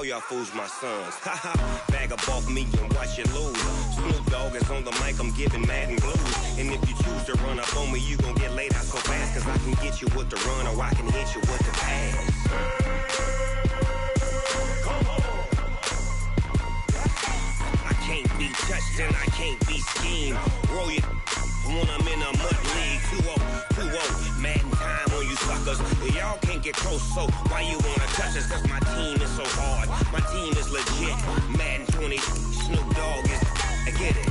all y'all fools my sons. Haha, bag up off me and watch you lose. Snoop Dogg is on the mic, I'm giving mad and blues. And if you choose to run up on me, you gon' get laid out so fast. Cause I can get you with the run or I can hit you with the pass. I can't be touched and I can't be schemed. Roll you when I'm in a mud league. 2-0, Madden time on you suckers. Y'all can't get close, so why you wanna touch us? Cause my team is so hard, my team is legit. Madden 20, Snoop Dogg is, I get it.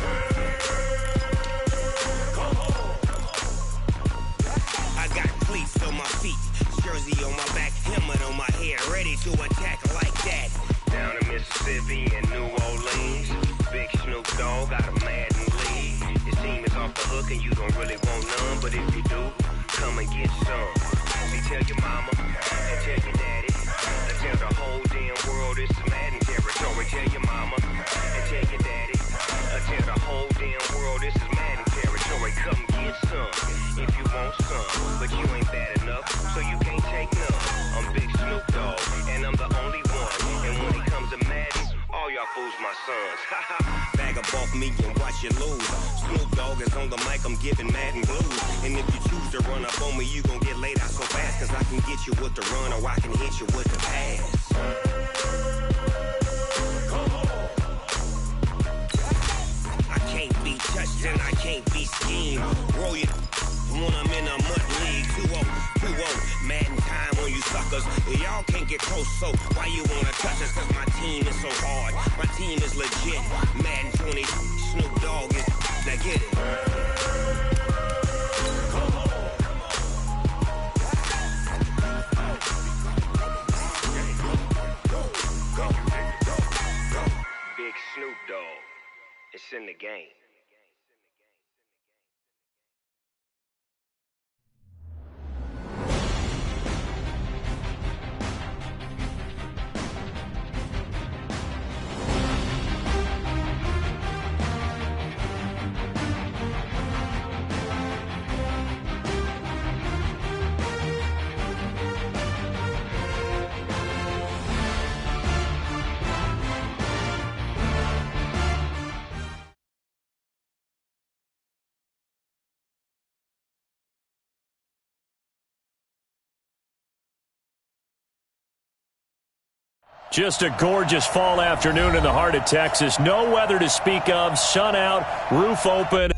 I got cleats on my feet, jersey on my back, helmet on my head, ready to attack like that. Down in Mississippi and New Orleans, big Snoop Dogg got a Madden league. His team is off the hook and you don't really want none, but if you do, come and get some. See, tell your mama and tell your daddy, and tell the whole damn world it's Madden territory. Tell your mama and tell your daddy, and tell the whole damn world this is Madden territory. Come get some if you want some, but you ain't bad enough, so you can't take none. I'm Big Snoop Dogg, and I'm the only one. And when it comes to Madden, all y'all fools my sons. Bag up off me and watch you lose. Snoop Dogg is on the mic, I'm giving Madden blues. And if you choose to run up on me, you gon' get laid out so fast. Cause I can get you with the run or I can hit you with the pass. I can't be touched and I can't be schemed. Roll you when I'm in a mud league. 2-0, Madden time on you suckers. Y'all can't get close, so why you wanna touch us? Cause my team is so hard, my team is legit. Madden 20, Snoop Dogg is, now get it. Big Snoop Dogg, it's in the game. Just a gorgeous fall afternoon in the heart of Texas. No weather to speak of. Sun out, roof open.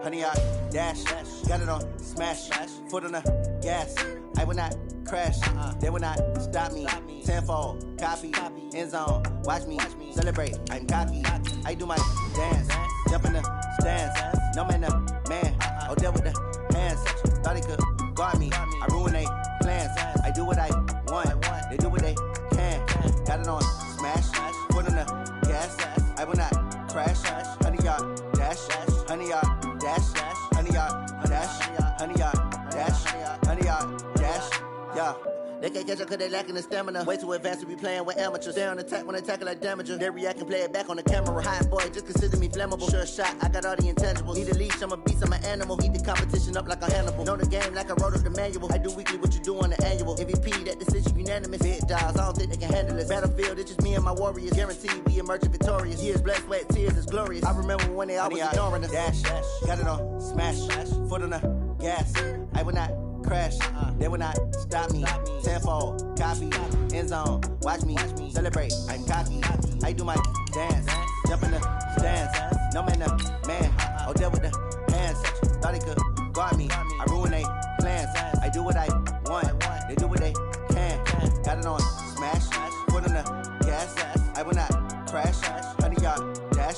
Honey, I dash, got it on smash, foot on the gas. I will not crash, they will not stop me. Tenfold, copy, end zone, watch me celebrate. I'm cocky, I do my dance, jump in the stands. No man, man, oh there with the hands. Thought he could guard me, I ruin they plans. I do what I want, they do what they can. Got it on smash, foot on the gas. I will not crash, honey, y'all dash, honey, y'all dash, honey, y'all dash, honey, y'all dash, honey, y'all dash, yeah. They can't catch up cause they lacking the stamina. Way too advanced to be playing with amateurs. Stay on attack when they tackle like damager. They react and play it back on the camera. Hot boy, just consider me flammable. Sure shot, I got all the intangibles. Need a leash, I'm a beast, I'm an animal. Eat the competition up like a Hannibal. Know the game like I wrote up the manual. I do weekly what you do on the annual. MVP, that decision unanimous. Big dogs, I don't think they can handle this. Battlefield, it's just me and my warriors. Guaranteed we emerge victorious. Years, blood, sweat, tears, it's glorious. I remember when they always ignoring us. Dash, got it on smash, foot on the gas. I will not crash, they will not stop me. Tenfold, copy, end zone, watch me celebrate. I'm cocky, I do my dance, jump in the stands. No man, man, oh there with the hands. Thought he could guard me, I ruin they plans. I do what I want, they do what they can. Got it on smash, foot on the gas. I will not crash, honey, y'all dash,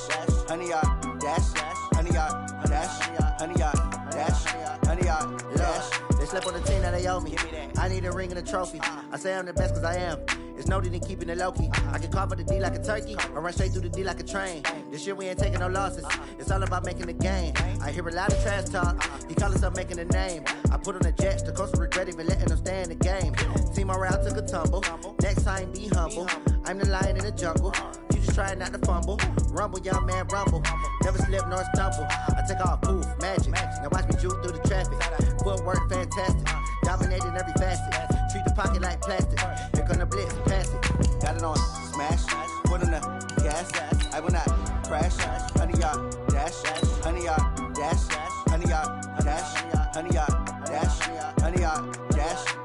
honey, y'all dash, honey, y'all dash, honey, y'all dash, honey, y'all dash. They slept on the team that they owe me. I need a ring and a trophy. I say I'm the best cause I am. It's noted in keeping it low-key. I can carve up the D like a turkey or run straight through the D like a train. This year we ain't taking no losses. It's all about making the game. I hear a lot of trash talk. He call himself making a name. I put on the Jets. The coach will regret even letting them stay in the game. Team morale took a tumble. Next time be humble. I'm the lion in the jungle. You just try not to fumble. Rumble, young man, rumble. Never slip nor stumble. I take off, poof, magic. Now watch me juke through the traffic. Footwork fantastic. Dominating every facet. Treat the pocket like plastic. Here come the blitz, pass it. Got it on, smash. Put on the gas. I will not crash. 100-yard dash. 100-yard dash. 100-yard dash. 100-yard dash. 100-yard dash.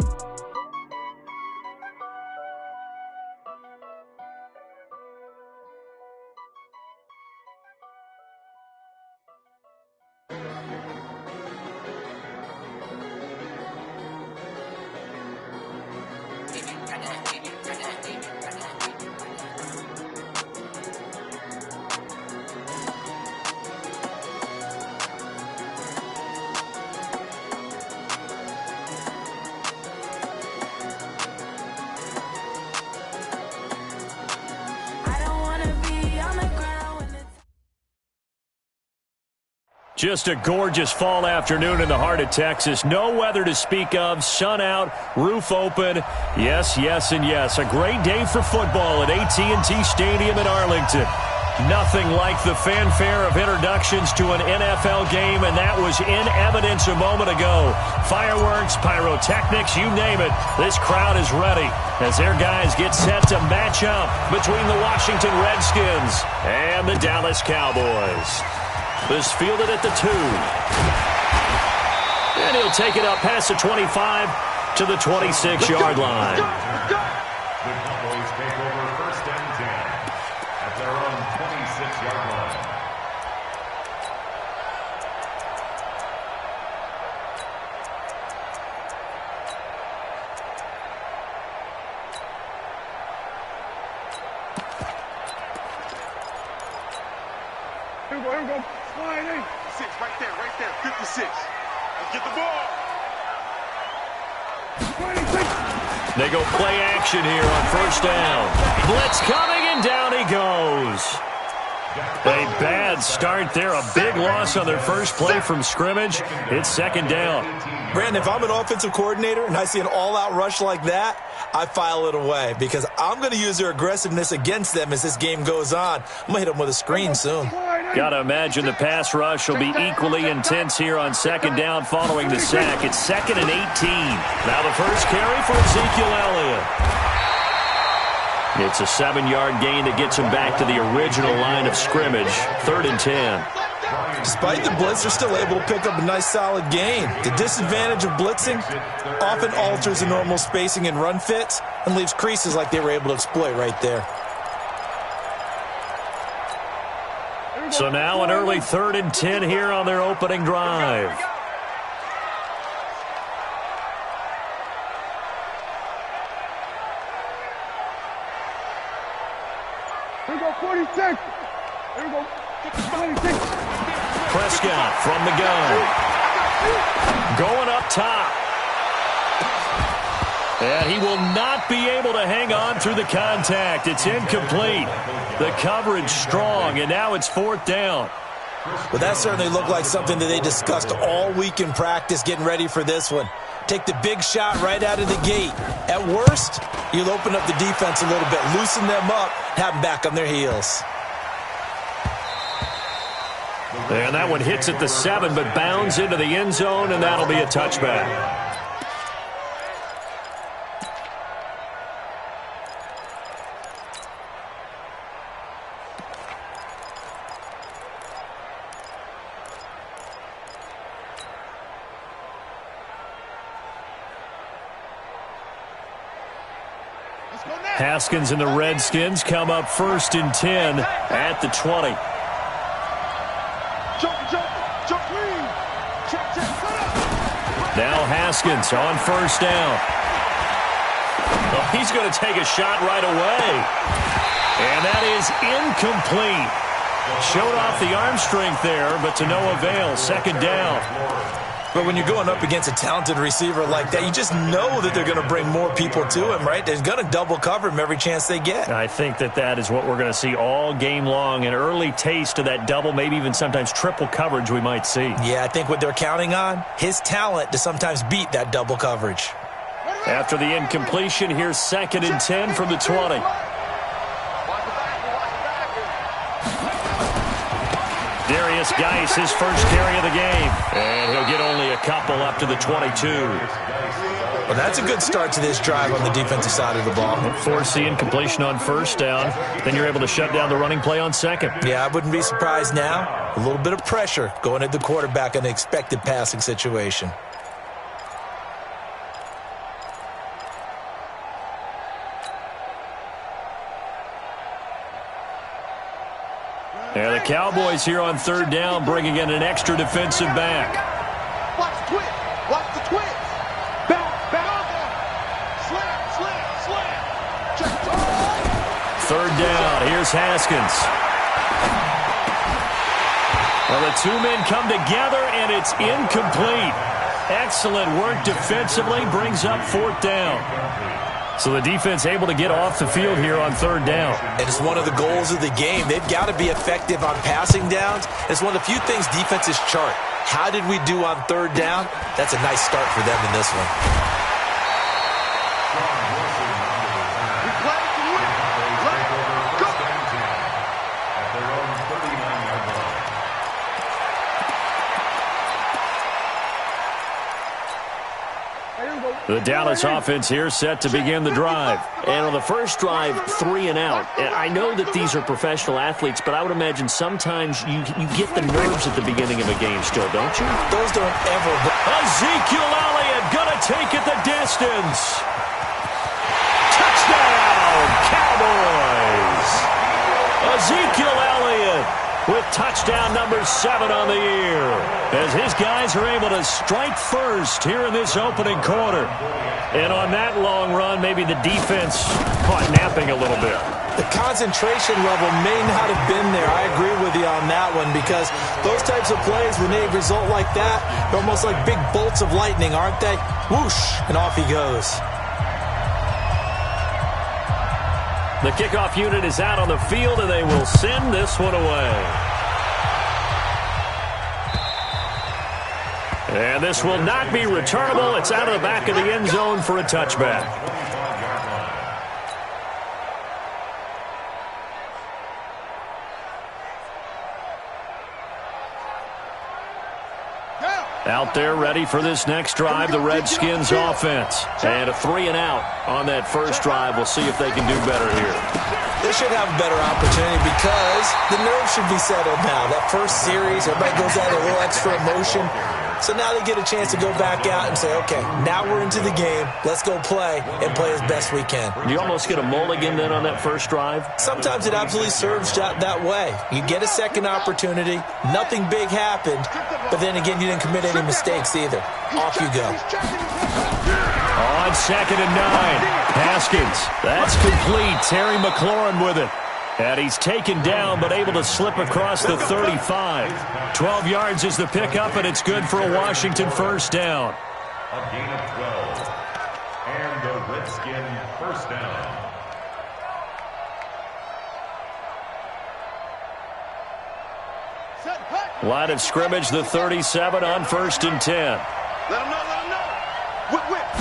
Just a gorgeous fall afternoon in the heart of Texas. No weather to speak of. Sun out, roof open. Yes, yes, and yes. A great day for football at AT&T Stadium in Arlington. Nothing like the fanfare of introductions to an NFL game, and that was in evidence a moment ago. Fireworks, pyrotechnics, you name it. This crowd is ready as their guys get set to match up between the Washington Redskins and the Dallas Cowboys. This fielded at the 2. And he'll take it up past the 25 to the 26-yard line. The Cowboys take over 1st and 10 at their own 26-yard line. Here we go. Slide in. 6, right there, 56. Let's get the ball. 26. They go play action here on 1st down. Blitz coming, and down he goes. A bad start there. A big loss on their first play from scrimmage. It's 2nd down. Brandon, if I'm an offensive coordinator and I see an all-out rush like that, I file it away because I'm going to use their aggressiveness against them as this game goes on. I'm going to hit them with a screen soon. Got to imagine the pass rush will be equally intense here on 2nd down following the sack. It's 2nd and 18. Now the first carry for Ezekiel Elliott. It's a 7-yard gain that gets him back to the original line of scrimmage. 3rd and 10. Despite the blitz, they're still able to pick up a nice solid gain. The disadvantage of blitzing often alters the normal spacing and run fits and leaves creases like they were able to exploit right there. So now an early 3rd and 10 here on their opening drive. Here we go, 46. Here we go, 26. Prescott from the gun. Going up top. And he will not be able to hang on through the contact. It's incomplete. The coverage strong, and now it's 4th down. Well, that certainly looked like something that they discussed all week in practice getting ready for this one. Take the big shot right out of the gate. At worst, you'll open up the defense a little bit, loosen them up, have them back on their heels. And that one hits at the 7, but bounds into the end zone, and that'll be a touchback. Haskins and the Redskins come up 1st and 10 at the 20. Now Haskins on 1st down. Oh, he's going to take a shot right away. And that is incomplete. Showed off the arm strength there, but to no avail. 2nd down. But when you're going up against a talented receiver like that, you just know that they're going to bring more people to him, right? They're going to double cover him every chance they get. I think that is what we're going to see all game long, an early taste of that double, maybe even sometimes triple coverage we might see. Yeah, I think what they're counting on, his talent to sometimes beat that double coverage. After the incompletion, here's 2nd and 10 from the 20. Darius Geis, his first carry of the game. And he'll get only a couple up to the 22. Well, that's a good start to this drive on the defensive side of the ball. Force the incompletion on 1st down. Then you're able to shut down the running play on 2nd. Yeah, I wouldn't be surprised now. A little bit of pressure going at the quarterback in an expected passing situation. Yeah, the Cowboys here on 3rd down, bringing in an extra defensive back. Watch the twist. Watch the twist. Back. Slam. Check. 3rd down. Here's Haskins. Well, the two men come together, and it's incomplete. Excellent work defensively. Brings up 4th down. So the defense able to get off the field here on 3rd down. And it's one of the goals of the game. They've got to be effective on passing downs. It's one of the few things defenses chart. How did we do on 3rd down? That's a nice start for them in this one. We play to win. Let's go. At their own 39-yard line. The Dallas offense here set to begin the drive. And on the first drive, 3 and out. And I know that these are professional athletes, but I would imagine sometimes you get the nerves at the beginning of a game still, don't you? Those don't ever... Ezekiel Elliott gonna take it the distance. Touchdown, Cowboys! Ezekiel Elliott with touchdown number 7 on the year, as his guys are able to strike first here in this opening quarter. And on that long run, maybe the defense caught napping a little bit. The concentration level may not have been there. I agree with you on that one, because those types of plays, when they result like that, they're almost like big bolts of lightning, aren't they? Whoosh, and off he goes. The kickoff unit is out on the field, and they will send this one away. And this will not be returnable. It's out of the back of the end zone for a touchback. Out there ready for this next drive, the Redskins offense. And a 3 and out on that first drive. We'll see if they can do better here. They should have a better opportunity because the nerves should be settled now. That first series, everybody goes out a little extra emotion. So now they get a chance to go back out and say, okay, now we're into the game. Let's go play and play as best we can. Do you almost get a mulligan then on that first drive? Sometimes it absolutely serves that way. You get a second opportunity. Nothing big happened. But then again, you didn't commit any mistakes either. Off you go. On 2nd and 9. Haskins. That's complete. Terry McLaurin with it. And he's taken down, but able to slip across the 35. 12 yards is the pickup, and it's good for a Washington first down. A gain of 12. And the Redskin first down. Line of scrimmage, the 37 on 1st and 10. Let him know. Whip.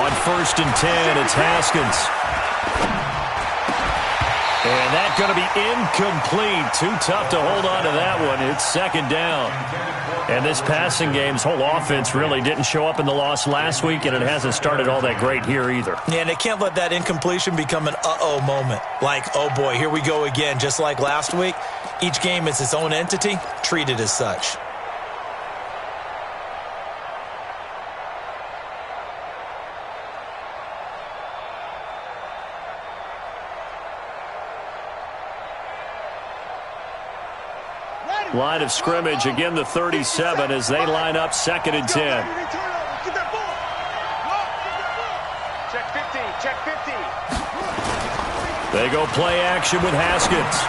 On 1st and 10, it's Haskins. And that's going to be incomplete. Too tough to hold on to that one. It's 2nd down. And this passing game's whole offense really didn't show up in the loss last week, and it hasn't started all that great here either. Yeah, and they can't let that incompletion become an uh-oh moment. Like, oh boy, here we go again, just like last week. Each game is its own entity, treated as such. Line of scrimmage, again the 37 as they line up 2nd and 10. Check 15. They go play action with Haskins.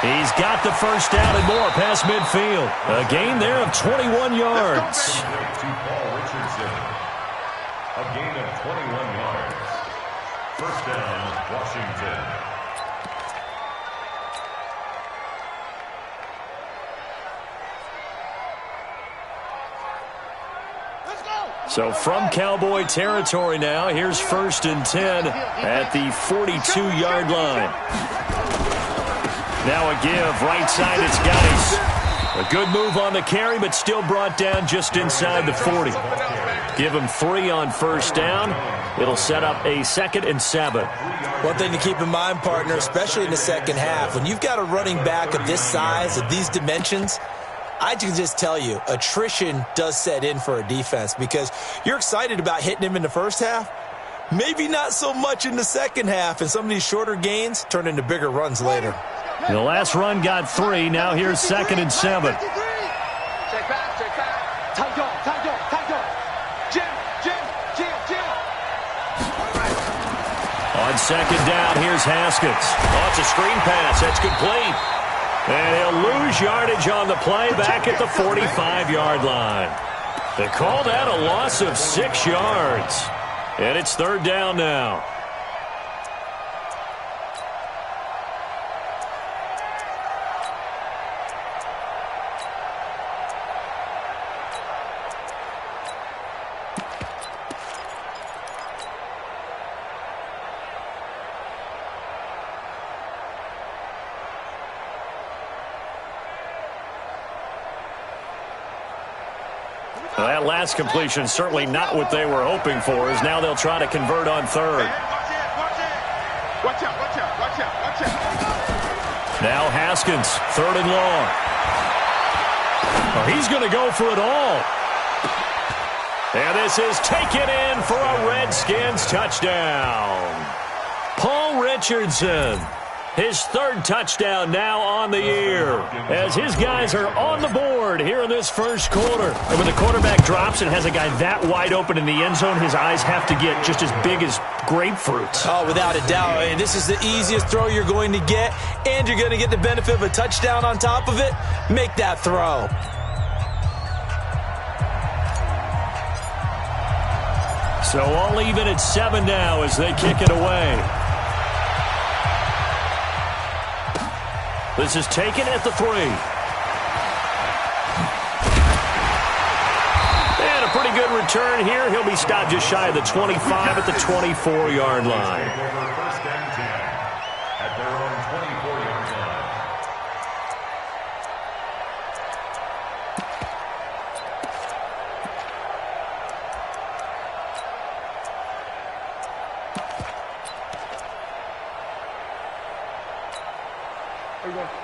He's got the first down and more past midfield. A gain there of 21 yards. To Paul Richardson. A gain of 21 yards. First down, Washington. So from Cowboy territory now, here's 1st and 10 at the 42-yard line. Now a give, right side, it's Geis. A good move on the carry, but still brought down just inside the 40. Give him 3 on first down. It'll set up a 2nd and 7. One thing to keep in mind, partner, especially in the second half, when you've got a running back of this size, of these dimensions, I can just tell you, attrition does set in for a defense because you're excited about hitting him in the first half. Maybe not so much in the second half, and some of these shorter gains turn into bigger runs later. The last run got 3. Now here's 2nd and 7. On 2nd down, here's Haskins. Oh, it's a screen pass. That's complete. And he'll lose yardage on the play back at the 45-yard line. They call that a loss of 6 yards. And it's 3rd down now. Well, that last completion certainly not what they were hoping for, as now they'll try to convert on 3rd. Watch out. Now Haskins, 3rd and long. Oh, he's going to go for it all. And this is taken in for a Redskins touchdown. Paul Richardson, his 3rd touchdown now on the year, as his guys are on the board here in this first quarter. And when the quarterback drops and has a guy that wide open in the end zone, his eyes have to get just as big as grapefruits. Oh, without a doubt. I mean, this is the easiest throw you're going to get, and you're going to get the benefit of a touchdown on top of it. Make that throw. So all even at 7 now as they kick it away. This is taken at the 3. And a pretty good return here. He'll be stopped just shy of the 25 at the 24-yard line. First and 10 at their own 24-yard line.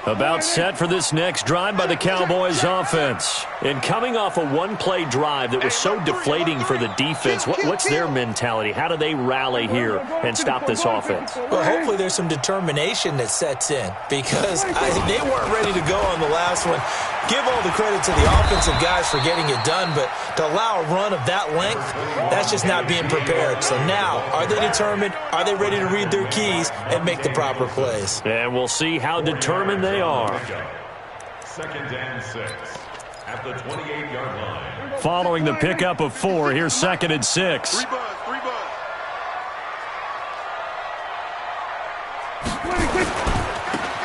About set for this next drive by the Cowboys offense. And coming off a one-play drive that was so deflating for the defense, what's their mentality? How do they rally here and stop this offense? Well, hopefully there's some determination that sets in because they weren't ready to go on the last one. Give all the credit to the offensive guys for getting it done, but to allow a run of that length, that's just not being prepared. So now, are they determined? Are they ready to read their keys and make the proper plays? And we'll see how determined they are. 2nd and 6 at the 28-yard line. Following the pickup of 4, here's 2nd and 6. 3 buzz.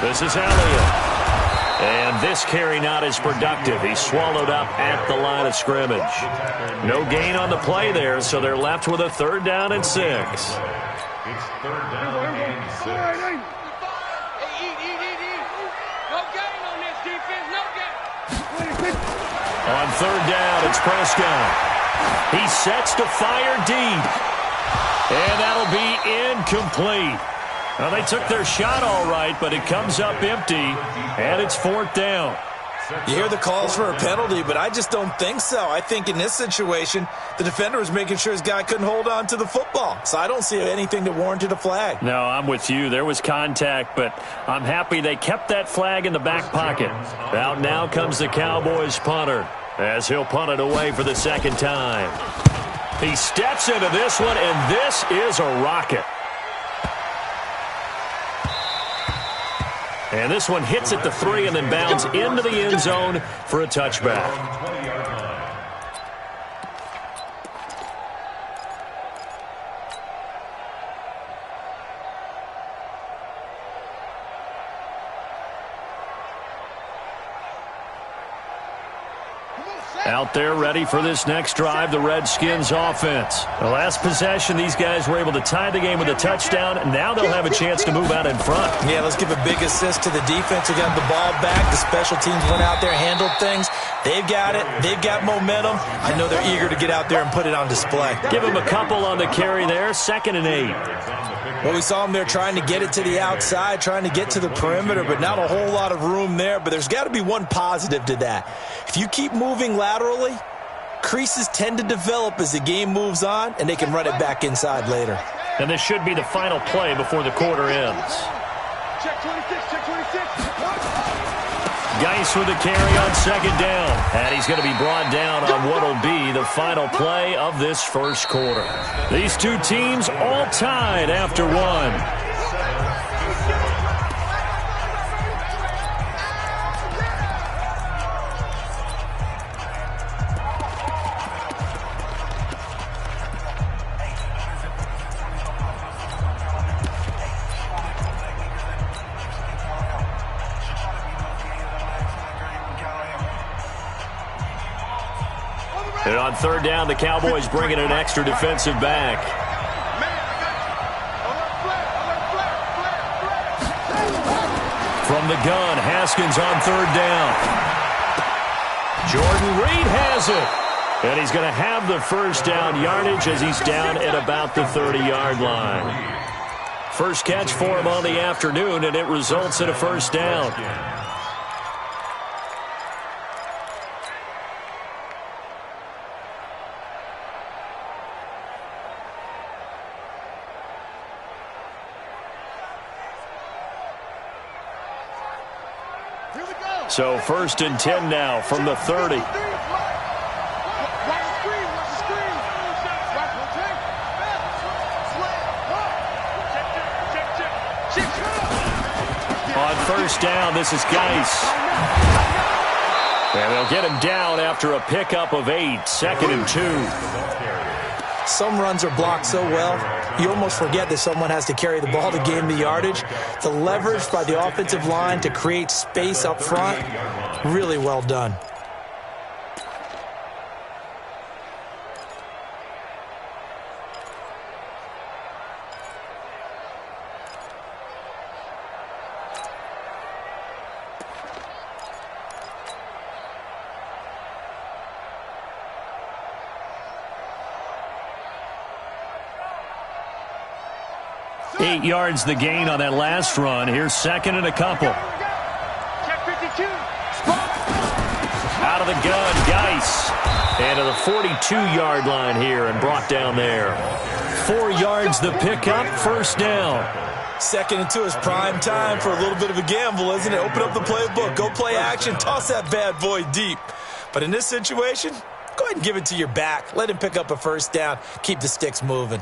This is Elliott. And this carry not as productive. He's swallowed up at the line of scrimmage. No gain on the play there, so they're left with a 3rd down and 6. It's 3rd down and 6. No gain on this defense, no gain. On 3rd down, it's Prescott. He sets to fire deep. And that'll be incomplete. Well, they took their shot all right, but it comes up empty, and it's 4th down. You hear the calls for a penalty, but I just don't think so. I think in this situation, the defender was making sure his guy couldn't hold on to the football. So I don't see anything that warranted a flag. No, I'm with you. There was contact, but I'm happy they kept that flag in the back pocket. Out now comes the Cowboys punter, as he'll punt it away for the 2nd time. He steps into this one, and this is a rocket. And this one hits at the 3 and then bounds into the end zone for a touchback. Out there ready for this next drive, the Redskins offense. The last possession, these guys were able to tie the game with a touchdown, and now they'll have a chance to move out in front. Yeah, let's give a big assist to the defense who got the ball back. The special teams went out there, handled things. They've got it. They've got momentum. I know they're eager to get out there and put it on display. Give them a couple on the carry there, 2nd and 8. Well, we saw them there trying to get it to the outside, trying to get to the perimeter, but not a whole lot of room there. But there's got to be one positive to that. If you keep moving laterally, creases tend to develop as the game moves on, and they can run it back inside later. And this should be the final play before the quarter ends. Check 26, check 26. Geis with the carry on 2nd down. And he's going to be brought down on what will be the final play of this first quarter. These two teams all tied after one. And on 3rd down, the Cowboys bring in an extra defensive back. From the gun, Haskins on 3rd down. Jordan Reed has it. And he's going to have the first down yardage as he's down at about the 30-yard line. First catch for him on the afternoon, and it results in a first down. So 1st and 10 now from the 30. On 1st down, this is Geis. And they'll get him down after a pickup of 8, 2nd and 2. Some runs are blocked so well, you almost forget that someone has to carry the ball to gain the yardage. The leverage by the offensive line to create space up front, really well done. Eight yards the gain on that last run. Here's 2nd and a couple. Check 52. Out of the gun, Geis. And to the 42-yard line here and brought down there. 4 yards the pickup, first down. 2nd and 2 is prime time for a little bit of a gamble, isn't it? Open up the playbook, go play action, toss that bad boy deep. But in this situation, go ahead and give it to your back. Let him pick up a first down. Keep the sticks moving.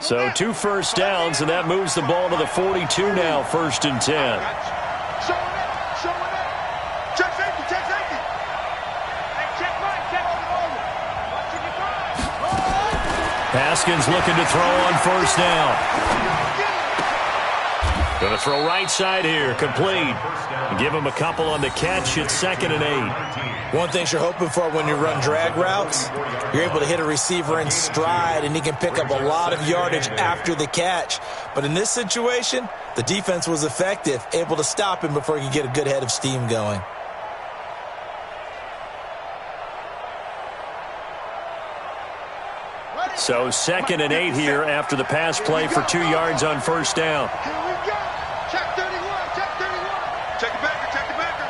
So 2 first downs, and that moves the ball to the 42 now, 1st and 10. Showing it. Check safety, check safety. Hey, check right, check over. Haskins looking to throw on 1st down. Going to throw right side here, complete. Give him a couple on the catch. It's 2nd and 8. One thing you're hoping for when you run drag routes, you're able to hit a receiver in stride, and he can pick up a lot of yardage after the catch. But in this situation, the defense was effective, able to stop him before he could get a good head of steam going. So 2nd and 8 here after the pass play for 2 yards on 1st down. Here we go. Check 31, check 31. Check the backer, check the backer.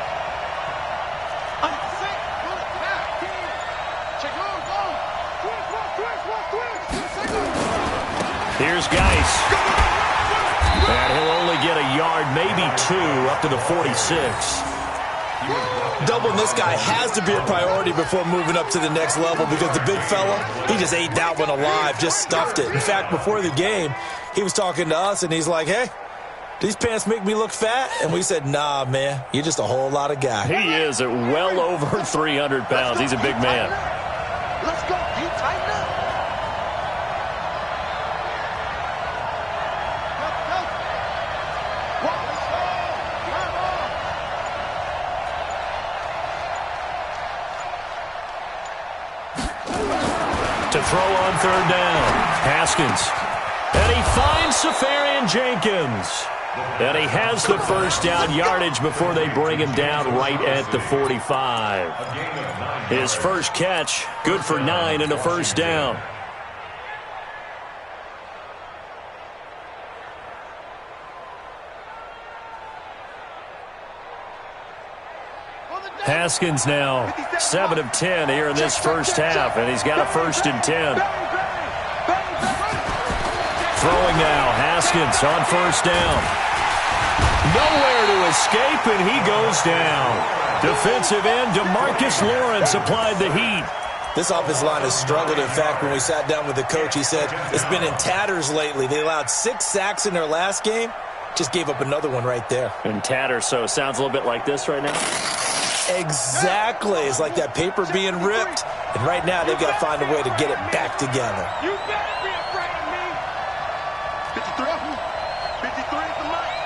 Here's Geis. And he'll only get a yard, maybe 2, up to the 46. Doubling this guy has to be a priority before moving up to the next level, because the big fella, he just ate that one alive, just stuffed it. In fact, before the game, he was talking to us, and he's like, hey, these pants make me look fat? And we said, nah, man, you're just a whole lot of guy. He is at well over 300 pounds. He's a big man. Let's go. You tighten up. To throw on third down. Haskins. And he finds Safarian Jenkins. And he has the first down yardage before they bring him down right at the 45. His first catch, good for 9 and a first down. Haskins now 7 of 10 here in this first half, and he's got a 1st and 10. Throwing now, Haskins on first down. Nowhere to escape, and he goes down. Defensive end DeMarcus Lawrence applied the heat. This offensive line has struggled. In fact, when we sat down with the coach, he said it's been in tatters lately. They allowed 6 sacks in their last game. Just gave up another one right there. In tatters, so it sounds a little bit like this right now. Exactly. It's like that paper being ripped. And right now, they've got to find a way to get it back together. You better be afraid of me. 53 at the line.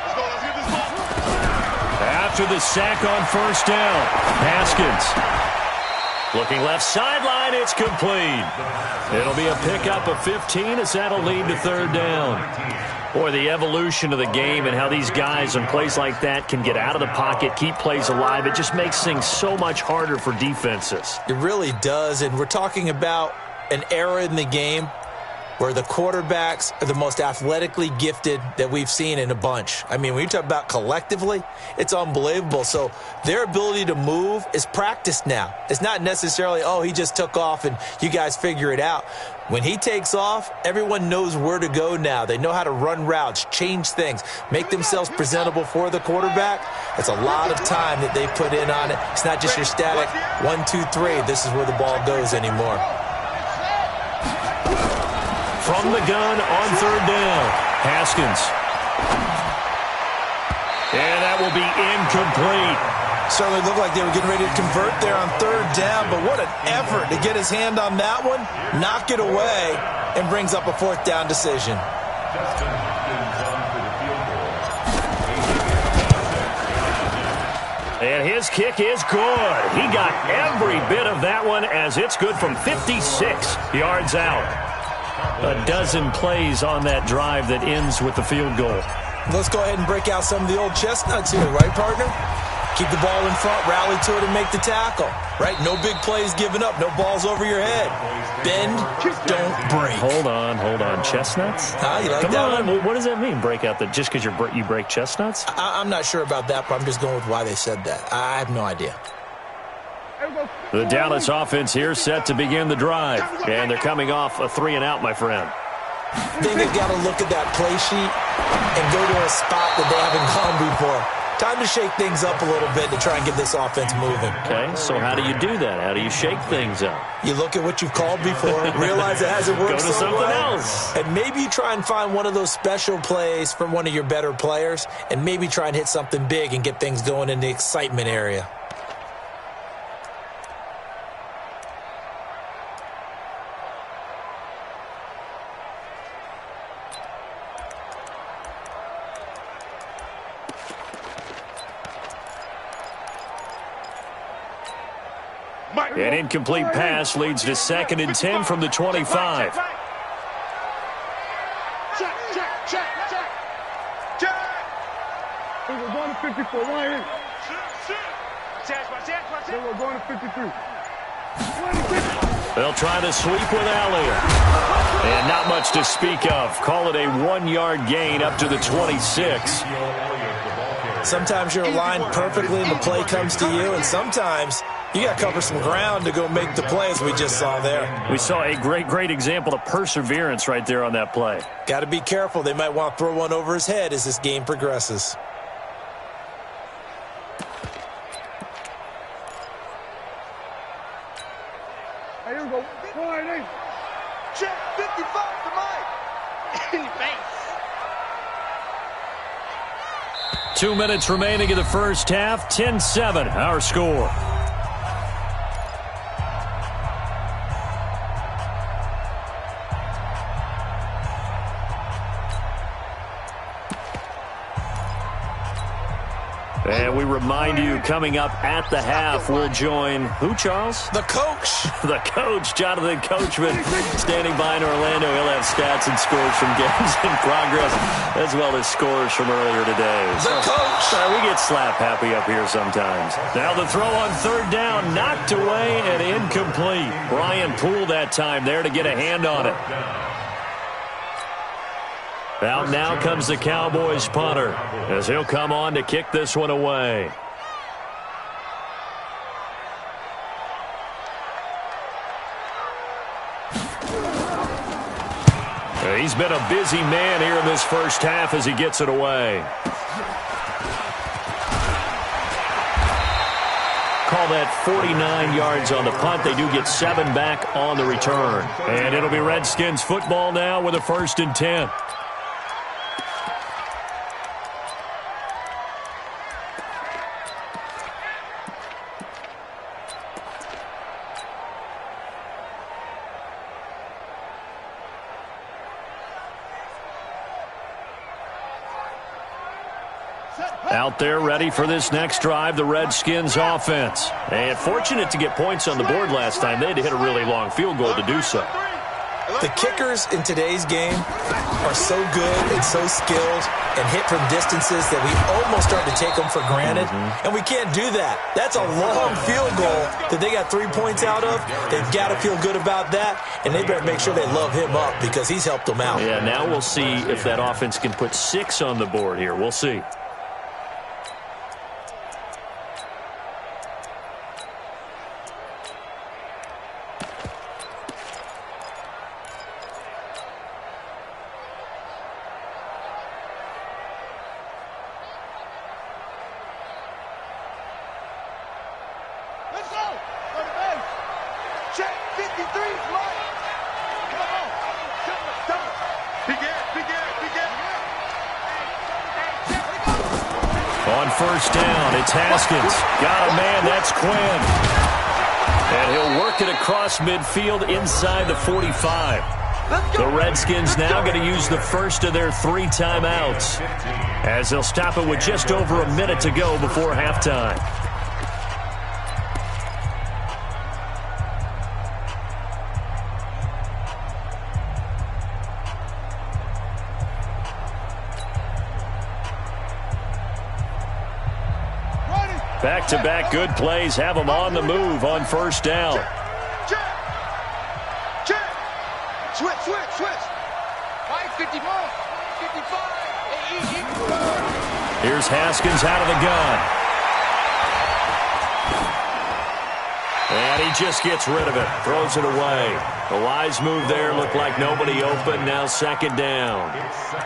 Let's go. Let's get this ball. After the sack on first down, Haskins. Looking left sideline, it's complete. It'll be a pickup of 15 as that'll lead to third down. Boy, the evolution of the game and how these guys on plays like that can get out of the pocket, keep plays alive, it just makes things so much harder for defenses. It really does, and we're talking about an era in the game where the quarterbacks are the most athletically gifted that we've seen in a bunch. I mean, when you talk about collectively, it's unbelievable. So their ability to move is practiced now. It's not necessarily, oh, he just took off and you guys figure it out. When he takes off, everyone knows where to go now. They know how to run routes, change things, make themselves presentable for the quarterback. It's a lot of time that they put in on it. It's not just your static 1, 2, 3. This is where the ball goes anymore. From the gun on third down, Haskins. And that will be incomplete. Certainly looked like they were getting ready to convert there on third down, but what an effort to get his hand on that one, knock it away, and brings up a 4th down decision. And his kick is good. He got every bit of that one as it's good from 56 yards out. A dozen plays on that drive that ends with the field goal. Let's go ahead and break out some of the old chestnuts here, right, partner? Keep the ball in front, rally to it, and make the tackle, right? No big plays given up, no balls over your head. Bend, don't break. Hold on. Chestnuts? You like Come that on, one? what does that mean, break out? Just because you break chestnuts? I'm not sure about that, but I'm just going with why they said that. I have no idea. The Dallas offense here set to begin the drive. And they're coming off a 3-and-out, my friend. I think they've got to look at that play sheet and go to a spot that they haven't gone before. Time to shake things up a little bit to try and get this offense moving. Okay, so how do you do that? How do you shake things up? You look at what you've called before, realize it hasn't worked Go to something else. And maybe you try and find one of those special plays from one of your better players, and maybe try and hit something big and get things going in the excitement area. An incomplete pass leads to 2nd and 10 from the 25. Check. We're going to 54. Right here. We're going to 53. They'll try to sweep with Elliott. And not much to speak of. Call it a 1-yard gain up to the 26. Sometimes you're aligned perfectly and the play comes to you, and sometimes you got to cover some ground to go make the play, as we just saw there. We saw a great example of perseverance right there on that play. Got to be careful. They might want to throw one over his head as this game progresses. Hey, here we go. Boy, Check 55 to Mike. In your face. 2 minutes remaining in the first half. 10-7, our score. And we remind you, coming up at the half, we'll join who, Charles? The coach. The coach, Jonathan Coachman, standing by in Orlando. He'll have stats and scores from games in progress, as well as scores from earlier today. The coach. We get slap happy up here sometimes. Now the throw on third down, knocked away and incomplete. Brian Poole that time there to get a hand on it. Out now comes the Cowboys punter, as he'll come on to kick this one away. He's been a busy man here in this first half as he gets it away. Call that 49 yards on the punt. They do get 7 back on the return. And it'll be Redskins football now with a 1st and 10. Out there ready for this next drive, the Redskins offense. And fortunate to get points on the board last time. They had to hit a really long field goal to do so. The kickers in today's game are so good and so skilled and hit from distances that we almost start to take them for granted. And we can't do that. That's a long field goal that they got 3 points out of. They've got to feel good about that, and they better make sure they love him up because he's helped them out. Yeah, now we'll see if that offense can put 6 on the board here. We'll see. First down, it's Haskins. Got a man, that's Quinn. And he'll work it across midfield inside the 45. The Redskins now going to use the first of their 3 timeouts, as they'll stop it with just over a minute to go before halftime. Back-to-back good plays have them on the move on first down. Check. Switch. 55. Here's Haskins out of the gun. And he just gets rid of it. Throws it away. The wise move there. Looked like nobody open. Now 2nd down.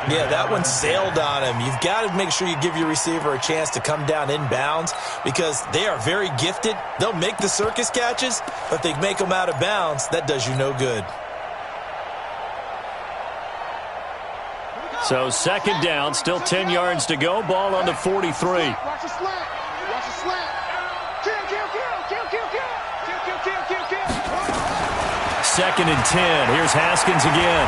Yeah, that one sailed on him. You've got to make sure you give your receiver a chance to come down inbounds because they are very gifted. They'll make the circus catches, but if they make them out of bounds, that does you no good. So 2nd down, still 10 yards to go. Ball on the 43. Watch the slant. Kill. 2nd and 10. Here's Haskins again.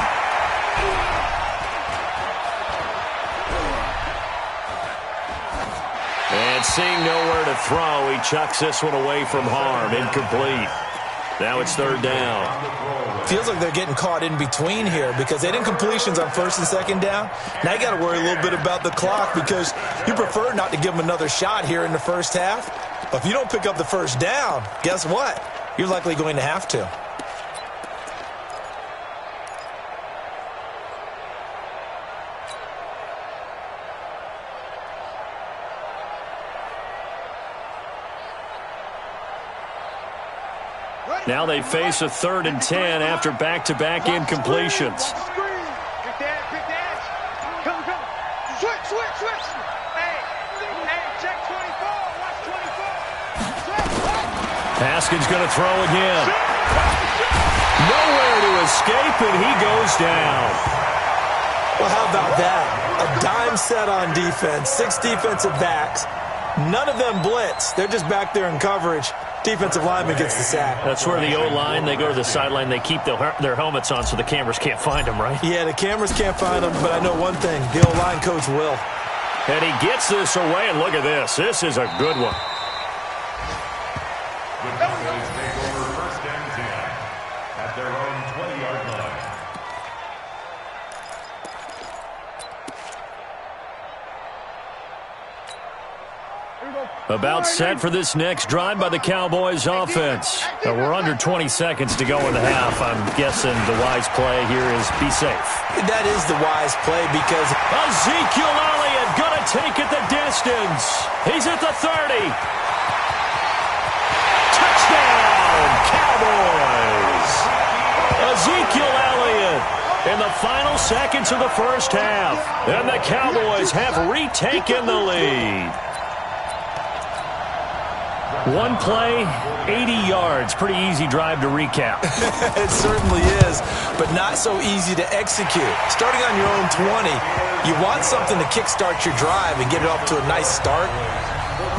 And seeing nowhere to throw, he chucks this one away from harm. Incomplete. Now it's 3rd down. Feels like they're getting caught in between here because they didn't completions on 1st and 2nd down. Now you got to worry a little bit about the clock because you prefer not to give them another shot here in the first half. But if you don't pick up the 1st down, guess what? You're likely going to have to. Now they face a 3rd and 10 after back-to-back incompletions. Pick that. Come. Switch. Hey, check 24. Watch 24. Haskins going to throw again. Nowhere to escape, and he goes down. Well, how about that? A dime set on defense, 6 defensive backs. None of them blitz. They're just back there in coverage. Defensive lineman gets the sack. That's where the O-line, they go to the sideline, they keep their helmets on so the cameras can't find them, right? Yeah, the cameras can't find them, but I know one thing. The O-line coach will. And he gets this away, and look at this. This is a good one. The Cowboys take over 1st and 10 at their own 20-yard line. About set for this next drive by the Cowboys offense. We're under 20 seconds to go in the half. I'm guessing the wise play here is be safe. That is the wise play because Ezekiel Elliott going to take it the distance. He's at the 30. Touchdown, Cowboys. Ezekiel Elliott in the final seconds of the first half. And the Cowboys have retaken the lead. One play, 80 yards. Pretty easy drive to recap. It certainly is, but not so easy to execute. Starting on your own 20, you want something to kickstart your drive and get it off to a nice start.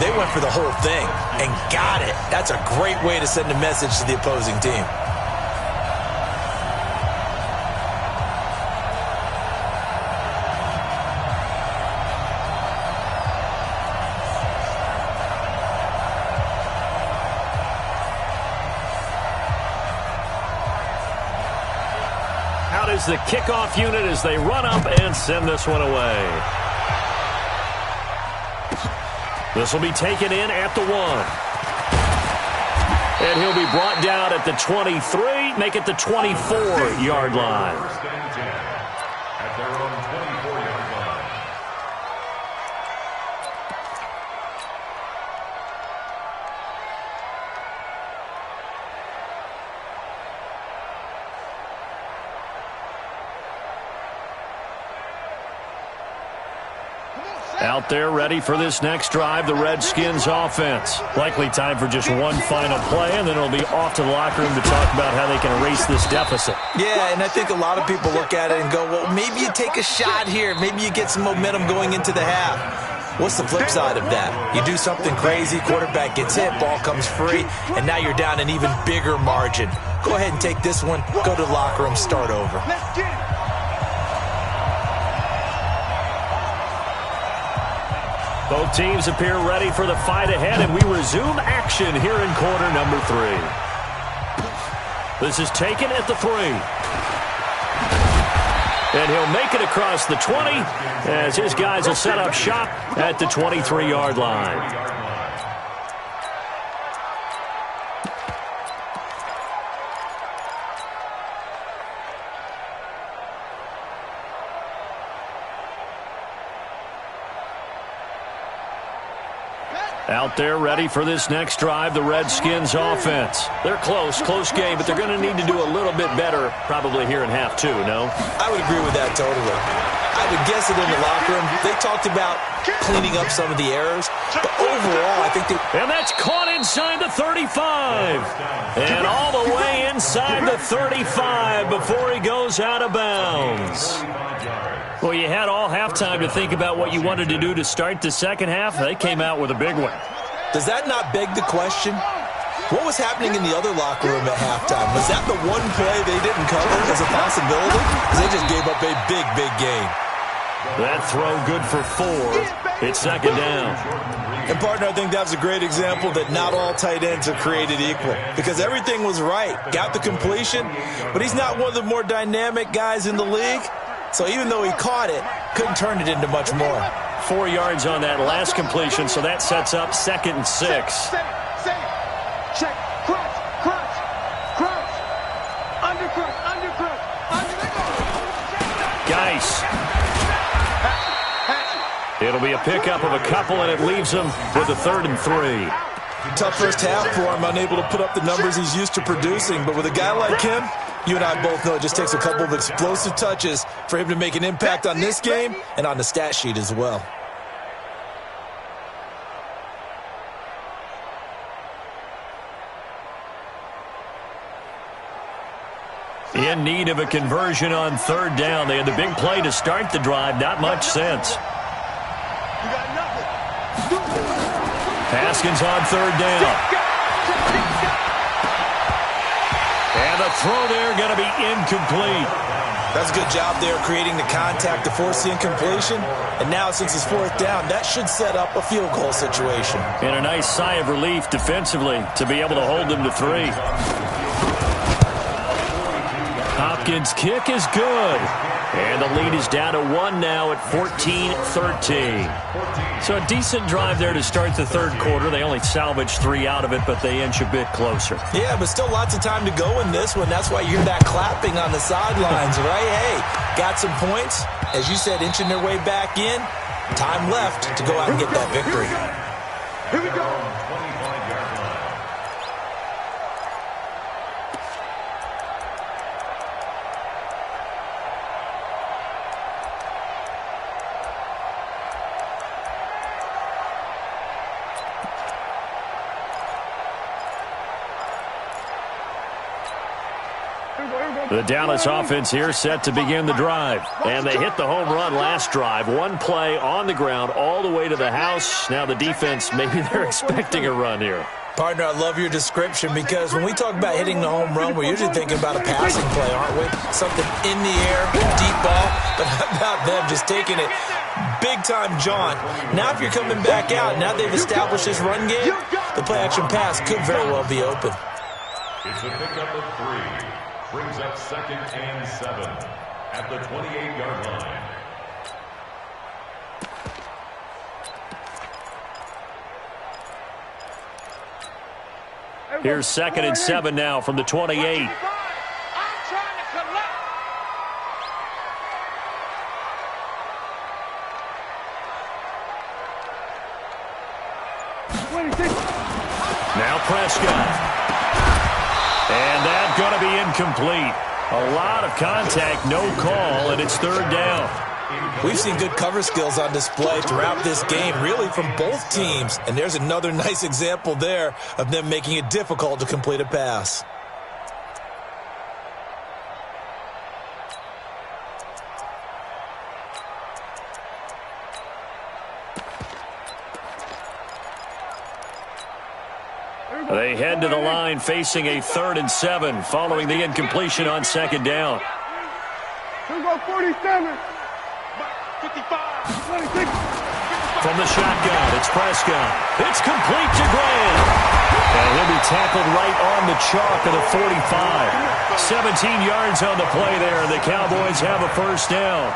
They went for the whole thing and got it. That's a great way to send a message to the opposing team. Out is the kickoff unit as they run up and send this one away. This will be taken in at the 1. And he'll be brought down at the 23, make it the 24-yard line. 1st and 10 at their own 24-yard line. Out there ready for this next drive, the Redskins offense. Likely time for just one final play, and then it'll be off to the locker room to talk about how they can erase this deficit. Yeah, and I think a lot of people look at it and go, well, maybe you take a shot here. Maybe you get some momentum going into the half. What's the flip side of that? You do something crazy, quarterback gets hit, ball comes free, and now you're down an even bigger margin. Go ahead and take this one, go to the locker room, start over. Let's get it. Both teams appear ready for the fight ahead, and we resume action here in quarter number 3. This is taken at the 3. And he'll make it across the 20 as his guys will set up shop at the 23-yard line. Out there ready for this next drive, the Redskins offense. They're close game, but they're going to need to do a little bit better probably here in half 2, no? I would agree with that totally. I would guess it in the locker room. They talked about cleaning up some of the errors, but overall I think they... And that's caught inside the 35. And all the way inside the 35 before he goes out of bounds. Well, you had all halftime to think about what you wanted to do to start the second half. They came out with a big one. Does that not beg the question? What was happening in the other locker room at halftime? Was that the one play they didn't cover as a possibility? Because they just gave up a big gain. That throw good for 4. It's second down. And, partner, I think that was a great example that not all tight ends are created equal. Because everything was right. Got the completion, but he's not one of the more dynamic guys in the league. So even though he caught it, couldn't turn it into much more. 4 yards on that last completion, so that sets up 2nd and 6. Check. Crunch. Under crunch. Geis. It'll be a pickup of a couple, and it leaves him with a 3rd and 3. Tough first half for him, unable to put up the numbers he's used to producing. But with a guy like him, you and I both know it just takes a couple of explosive touches for him to make an impact on this game and on the stat sheet as well. In need of a conversion on third down. They had the big play to start the drive. Not much sense. You got nothing. Haskins on third down. And the throw there going to be incomplete. That's a good job there creating the contact to force the incompletion. And now since it's fourth down, that should set up a field goal situation. And a nice sigh of relief defensively to be able to hold them to 3. Hopkins' kick is good. And the lead is down to 1 now at 14-13. So a decent drive there to start the third quarter. They only salvaged 3 out of it, but they inch a bit closer. Yeah, but still lots of time to go in this one. That's why you hear that clapping on the sidelines, right? Hey, got some points. As you said, inching their way back in. Time left to go out and get that victory. Here we go. The Dallas offense here set to begin the drive. And they hit the home run last drive. One play on the ground all the way to the house. Now the defense, maybe they're expecting a run here. Partner, I love your description because when we talk about hitting the home run, we're usually thinking about a passing play, aren't we? Something in the air, deep ball. But how about them just taking it big time, John? Now if you're coming back out, now they've established this run game, the play-action pass could very well be open. It's a pickup of 3. Brings up 2nd and 7 at the 28-yard line. Here's 2nd and 7 now from the 28. I'm trying to collect. Now Prescott. And that's going to be incomplete. A lot of contact, no call, and it's third down. We've seen good cover skills on display throughout this game, really from both teams. And there's another nice example there of them making it difficult to complete a pass. They head to the line facing a 3rd and 7 following the incompletion on 2nd down. Here we go, 47. 55. 26. From the shotgun, it's Prescott. It's complete to Graham. And he'll be tackled right on the chalk of the 45. 17 yards on the play there, and the Cowboys have a first down.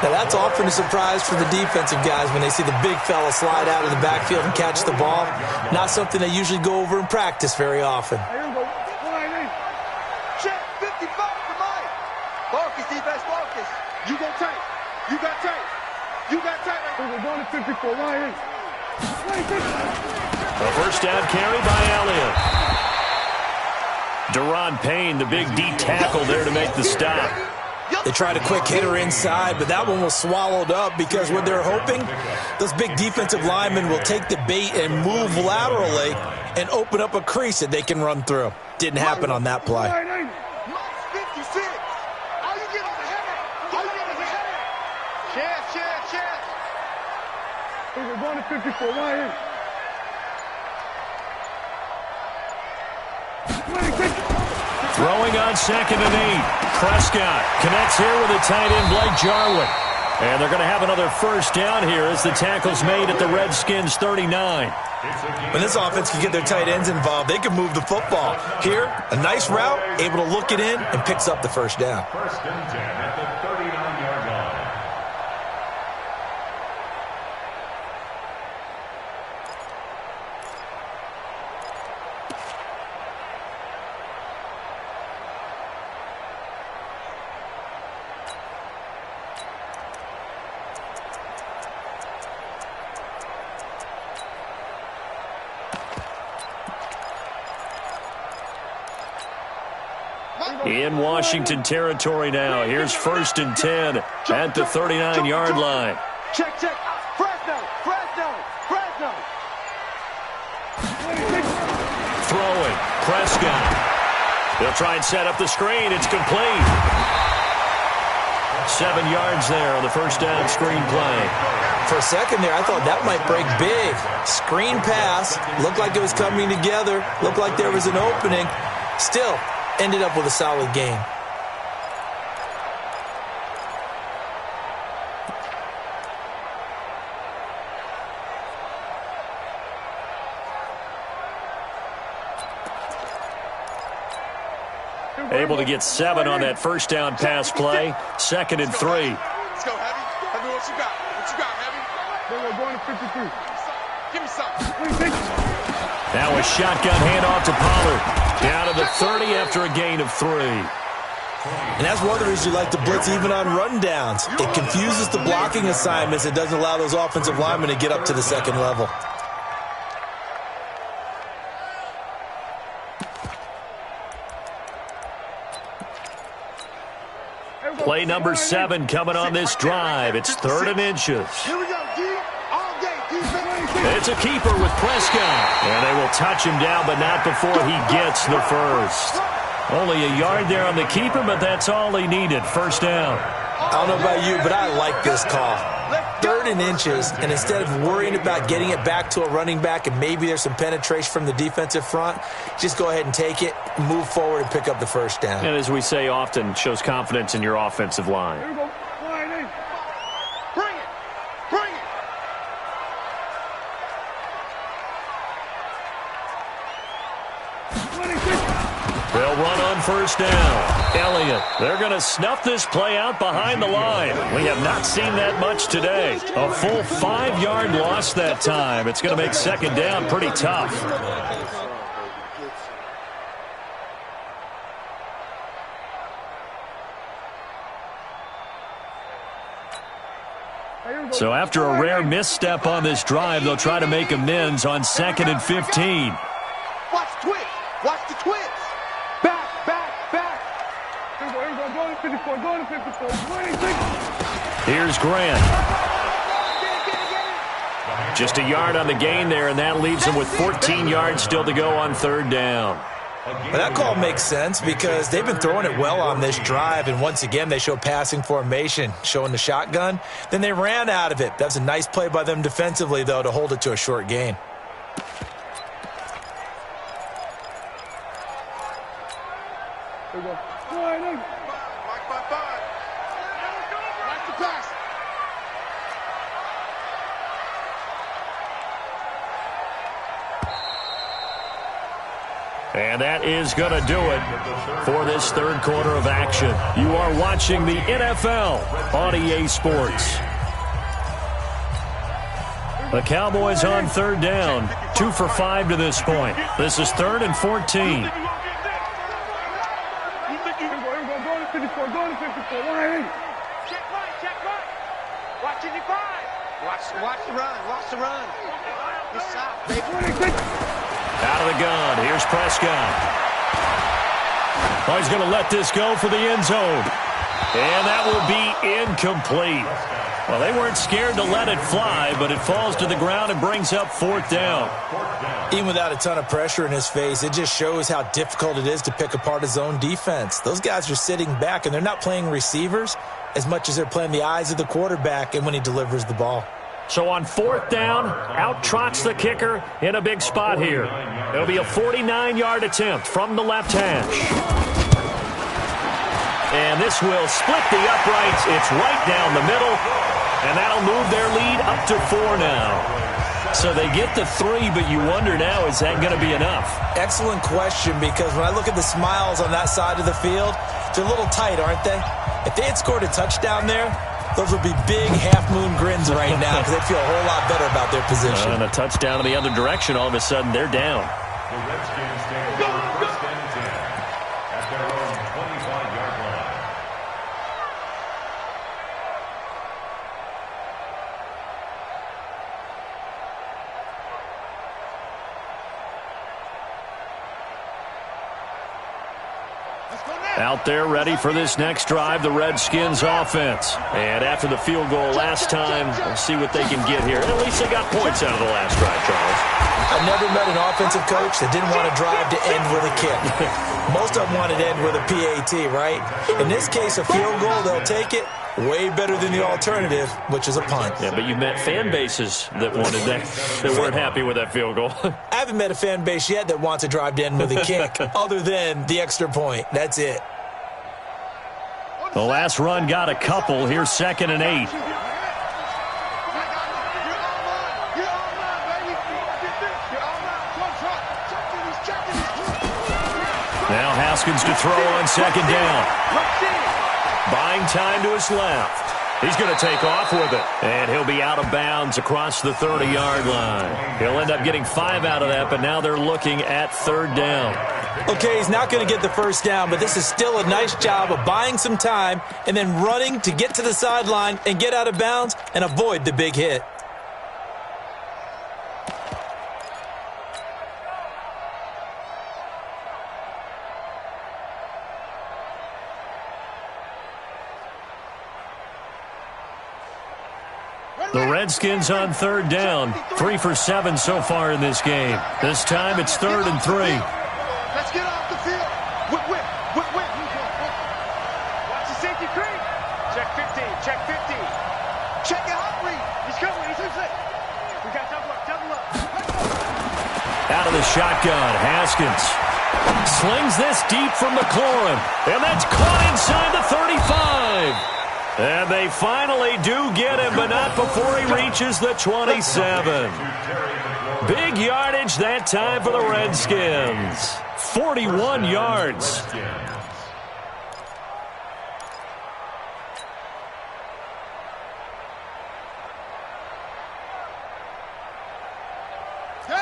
Now, that's often a surprise for the defensive guys when they see the big fella slide out of the backfield and catch the ball. Not something they usually go over in practice very often. Here we go. Check 55 to Mike. Marcus, defense, Marcus. You go tight. You got tight. You got tight. We're going to 54. Ryan. A first down carry by Elliott. Deron Payne, the big D tackle there to make the stop. They tried a quick hitter inside, but that one was swallowed up because what they're hoping, those big defensive linemen will take the bait and move laterally and open up a crease that they can run through. Didn't happen on that play. We're going to 54. Ryan. 26. Throwing on 2nd and 8. Prescott connects here with the tight end, Blake Jarwin. And they're going to have another first down here as the tackle's made at the Redskins' 39. When this offense can get their tight ends involved, they can move the football. Here, a nice route, able to look it in, and picks up the first down. 1st and 10 at the 39-yard line. In Washington territory now. Here's 1st and 10 at the 39-yard line. Check. Fresno. Throwing. Prescott. They'll try and set up the screen. It's complete. 7 yards there on the first down screen play. For a second there, I thought that might break big. Screen pass. Looked like it was coming together. Looked like there was an opening. Still, ended up with a solid game. Able to get 7 on that first down pass play. 2nd and 3. Let's go, Heavy. Heavy, what you got? What you got, Heavy? We're going to 53. Give me something. Now a shotgun handoff to Pollard. Down to the 30 after a gain of 3. And that's one of the reasons you like to blitz even on rundowns. It confuses the blocking assignments. It doesn't allow those offensive linemen to get up to the second level. Play number 7 coming on this drive. It's 3rd and inches. Here we go, D. All day, defense. It's a keeper with Prescott. And they will touch him down, but not before he gets the first. Only a yard there on the keeper, but that's all he needed. First down. I don't know about you, but I like this call. 3rd and inches, and instead of worrying about getting it back to a running back and maybe there's some penetration from the defensive front, just go ahead and take it, move forward, and pick up the first down. And as we say often, shows confidence in your offensive line. Here we go. Bring it. Bring it. They'll run on first down. Elliott, they're going to snuff this play out behind the line. We have not seen that much today. A full 5-yard loss that time. It's going to make second down pretty tough. So after a rare misstep on this drive, they'll try to make amends on 2nd and 15. Watch twitch. Watch the twitch. Back. Here we go. Go to 54. Go to 54. 26. Here's Grant. Just a yard on the gain there, and that leaves them with 14 yards still to go on 3rd down. Well, that call makes sense because they've been throwing it well on this drive, and once again they show passing formation, showing the shotgun. Then they ran out of it. That's a nice play by them defensively, though, to hold it to a short gain. Here we go. Five. Watch the pass. And that is going to do it for this 3rd quarter of action. You are watching the NFL on EA Sports. The Cowboys on 3rd down, 2 for 5 to this point. This is 3rd and 14. Go to 54. Check right. Watch 55. Watch the run. Good shot, baby. Out of the gun. Here's Prescott. Oh, he's going to let this go for the end zone. And that will be incomplete. Well, they weren't scared to let it fly, but it falls to the ground and brings up 4th down. Even without a ton of pressure in his face, it just shows how difficult it is to pick apart his own defense. Those guys are sitting back, and they're not playing receivers as much as they're playing the eyes of the quarterback and when he delivers the ball. So on 4th down, out trots the kicker in a big spot here. It'll be a 49-yard attempt from the left hash. And this will split the uprights. It's right down the middle, and that'll move their lead up to 4 now. So they get the 3, but you wonder now, is that going to be enough? Excellent question, because when I look at the smiles on that side of the field, they're a little tight, aren't they? If they had scored a touchdown there, those would be big half-moon grins right now because they feel a whole lot better about their position. And a touchdown in the other direction, all of a sudden they're down. The Redskins take over first and 10 at their own 25-yard line. Let's go now. Out there ready for this next drive, the Redskins offense. And after the field goal last time, we'll see what they can get here. At least they got points out of the last drive, Charles. I've never met an offensive coach that didn't want to drive to end with a kick. Most of them wanted to end with a PAT, right? In this case, a field goal, they'll take it. Way better than the alternative, which is a punt. Yeah, but you've met fan bases that wanted that weren't happy with that field goal. I haven't met a fan base yet that wants to drive to end with a kick, other than the extra point. That's it. The last run got a couple. Here's 2nd and 8. Now Haskins to throw on 2nd down. Buying time to his left. He's going to take off with it. And he'll be out of bounds across the 30-yard line. He'll end up getting 5 out of that, but now they're looking at 3rd down. Okay, he's not going to get the first down, but this is still a nice job of buying some time and then running to get to the sideline and get out of bounds and avoid the big hit. The Redskins on 3rd down. 3 for 7 so far in this game. This time it's 3rd and 3. Let's get off the field. Whip. Watch the safety creep. Check 15. Check it out, Reed. He's coming. He's inside. We got double up. Out of the shotgun, Haskins slings this deep from McLaurin. And that's caught inside the 35. And they finally do get him, but not before he reaches the 27. Big yardage that time for the Redskins. 41 yards.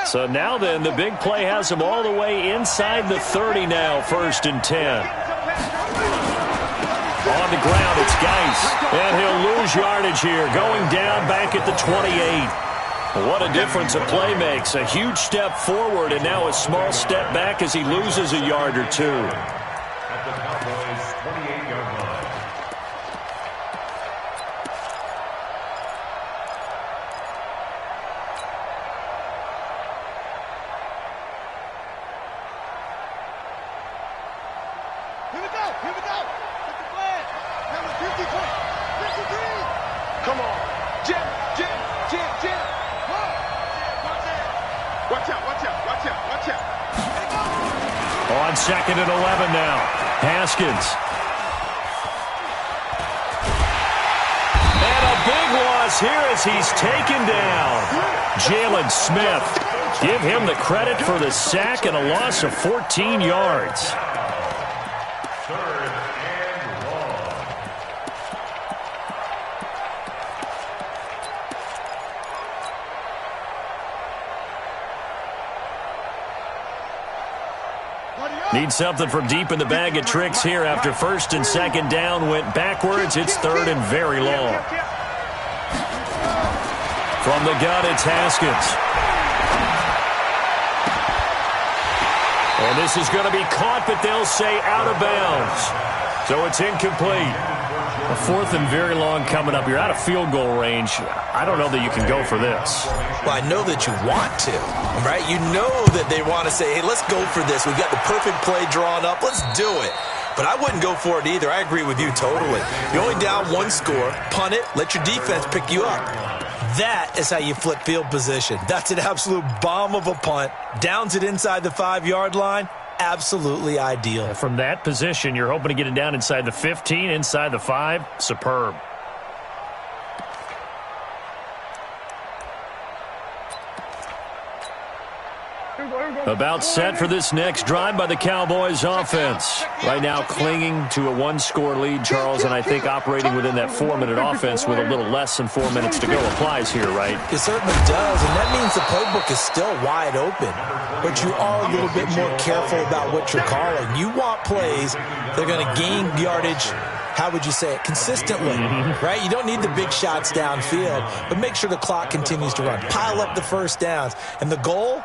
So now then, the big play has him all the way inside the 30 now, 1st and 10. On the ground, it's Geis. And he'll lose yardage here, going down back at the 28. What a difference a play makes. A huge step forward and now a small step back as he loses a yard or two. At the Cowboys' 28-yard line. Here we go. Get the flag. Number 53. Come on. Jim. Watch out. On 2nd and 11 now. Haskins. And a big loss here as he's taken down. Jalen Smith. Give him the credit for the sack and a loss of 14 yards. Need something from deep in the bag of tricks here after 1st and 2nd down went backwards. It's 3rd and very long. From the gun, it's Haskins. And this is going to be caught, but they'll say out of bounds. So it's incomplete. A 4th and very long coming up. You're out of field goal range. I don't know that you can go for this. Well, I know that you want to, right? You know that they want to say, hey, let's go for this. We've got the perfect play drawn up. Let's do it. But I wouldn't go for it either. I agree with you totally. You're only down 1 score. Punt it. Let your defense pick you up. That is how you flip field position. That's an absolute bomb of a punt. Downs it inside the 5-yard line. Absolutely ideal. From that position, you're hoping to get it down inside the 15, inside the 5. Superb. About set for this next drive by the Cowboys offense. Right now clinging to a 1-score lead, Charles, and I think operating within that 4-minute offense with a little less than 4 minutes to go applies here, right? It certainly does, and that means the playbook is still wide open. But you are a little bit more careful about what you're calling. You want plays that are going to gain yardage, how would you say it, consistently, right? You don't need the big shots downfield, but make sure the clock continues to run. Pile up the first downs. And the goal?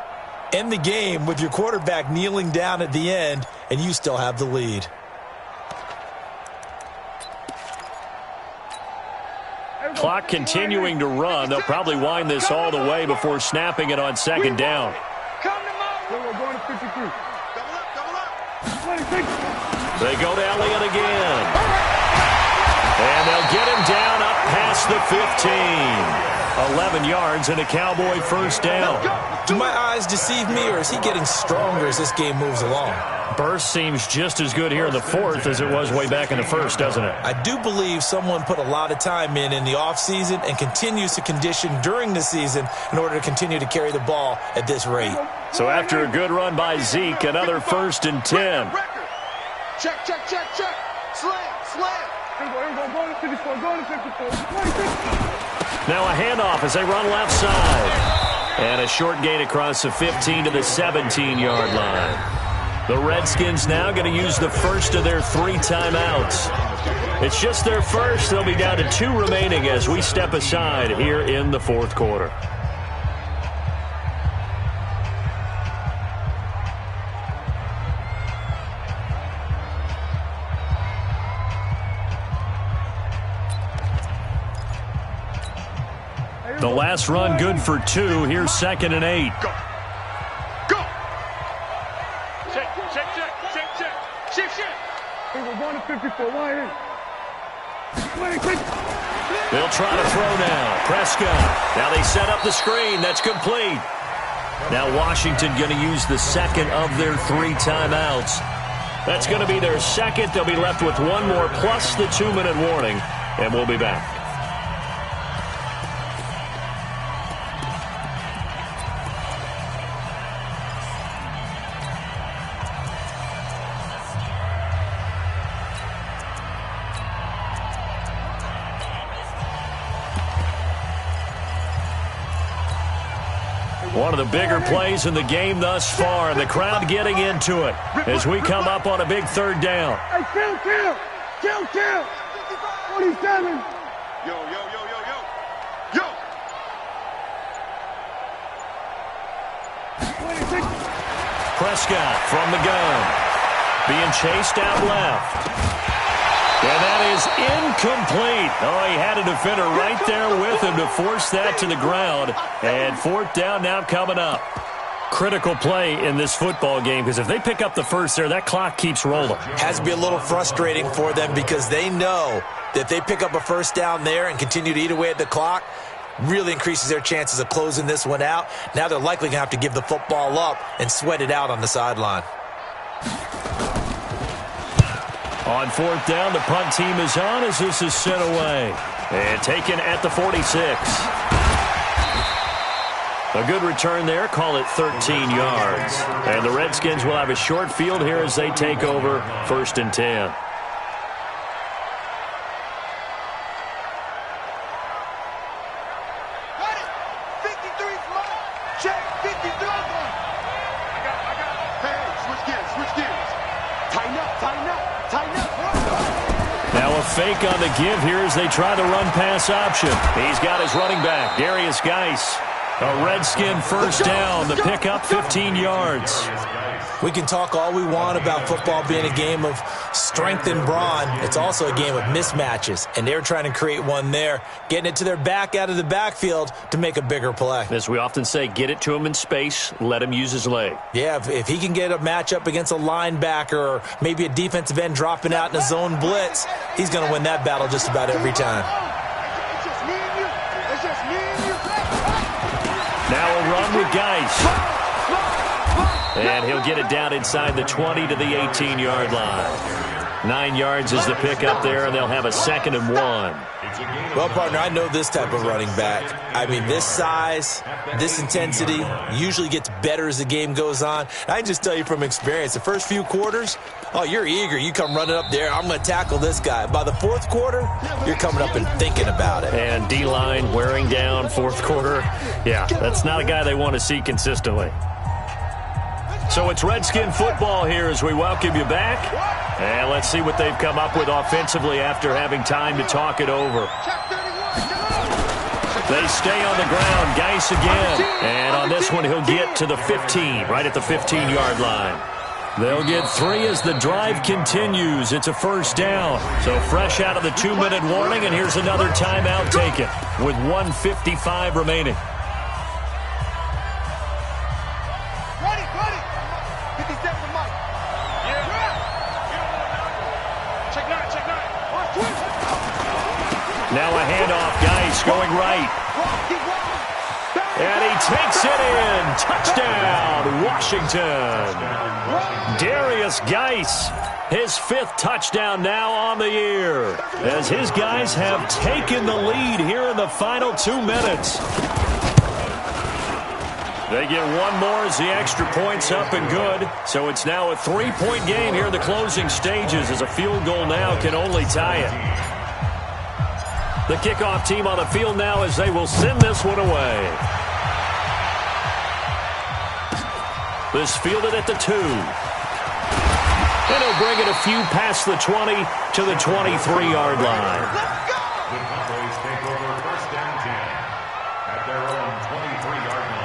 End the game with your quarterback kneeling down at the end, and you still have the lead. Clock continuing to run. They'll probably wind this all the way before snapping it on second down. We're going to 53. Double up. 26. They go to Elliott again. And they'll get him down up past the 15. 11 yards and a Cowboy first down. Do my eyes deceive me, or is he getting stronger as this game moves along? Burst seems just as good here in the fourth as it was way back in the first, doesn't it? I do believe someone put a lot of time in the offseason and continues to condition during the season in order to continue to carry the ball at this rate. So after a good run by Zeke, another 1st and 10. Check. Slam. Go to 54. Go to 54. 26. Now a handoff as they run left side. And a short gain across the 15 to the 17-yard line. The Redskins now going to use the first of their 3 timeouts. It's just their first. They'll be down to 2 remaining as we step aside here in the fourth quarter. The last run good for 2. Here's 2nd and 8. Go. Check. We're going to 54. Why in? 26. They'll try to throw now. Prescott. Now they set up the screen. That's complete. Now Washington going to use the second of their 3 timeouts. That's going to be their second. They'll be left with 1 more plus the 2-minute warning. And we'll be back. One of the bigger plays in the game thus far, and the crowd getting into it as we come up on a big 3rd down. Hey, kill. 47. Yo. Prescott from the gun, being chased out left. And that is incomplete. Oh, he had a defender right there with him to force that to the ground. And 4th down now coming up. Critical play in this football game, because if they pick up the first there, that clock keeps rolling. Has to be a little frustrating for them because they know that if they pick up a 1st down there and continue to eat away at the clock, really increases their chances of closing this one out. Now they're likely going to have to give the football up and sweat it out on the sideline. On 4th down, the punt team is on as this is sent away. And taken at the 46. A good return there. Call it 13 yards. And the Redskins will have a short field here as they take over 1st and 10. Fake on the give here as they try the run-pass option. He's got his running back, Darius Geis. A Redskin 1st down, the pickup 15 yards. We can talk all we want about football being a game of strength and brawn. It's also a game of mismatches, and they're trying to create one there, getting it to their back out of the backfield to make a bigger play. As we often say, get it to him in space, let him use his leg. Yeah, if he can get a matchup against a linebacker or maybe a defensive end dropping out in a zone blitz, he's going to win that battle just about every time. Now a run with Geis. And he'll get it down inside the 20 to the 18-yard line. 9 yards is the pickup there, and they'll have a 2nd and 1. Well, partner, I know this type of running back. I mean, this size, this intensity usually gets better as the game goes on. I can just tell you from experience, the first few quarters, oh, you're eager. You come running up there, I'm going to tackle this guy. By the 4th quarter, you're coming up and thinking about it. And D-line wearing down 4th quarter. Yeah, that's not a guy they want to see consistently. So it's Redskin football here as we welcome you back. And let's see what they've come up with offensively after having time to talk it over. They stay on the ground. Geis again. And on this one, he'll get to the 15, right at the 15-yard line. They'll get 3 as the drive continues. It's a first down. So fresh out of the 2-minute warning, and here's another timeout taken with 1:55 remaining. Ready. 57 to Mike. Yeah. Check 9. Now a handoff. Geis going right. And he takes it in. Touchdown, Washington. Darius Geis, his 5th touchdown now on the year, as his guys have taken the lead here in the final 2 minutes. They get one more as the extra point's up and good. So it's now a 3-point game here in the closing stages, as a field goal now can only tie it. The kickoff team on the field now as they will send this one away. This fielded at the 2. And he'll bring it a few past the 20 to the 23-yard line. The Cowboys take over first down 10 at their own 23-yard line.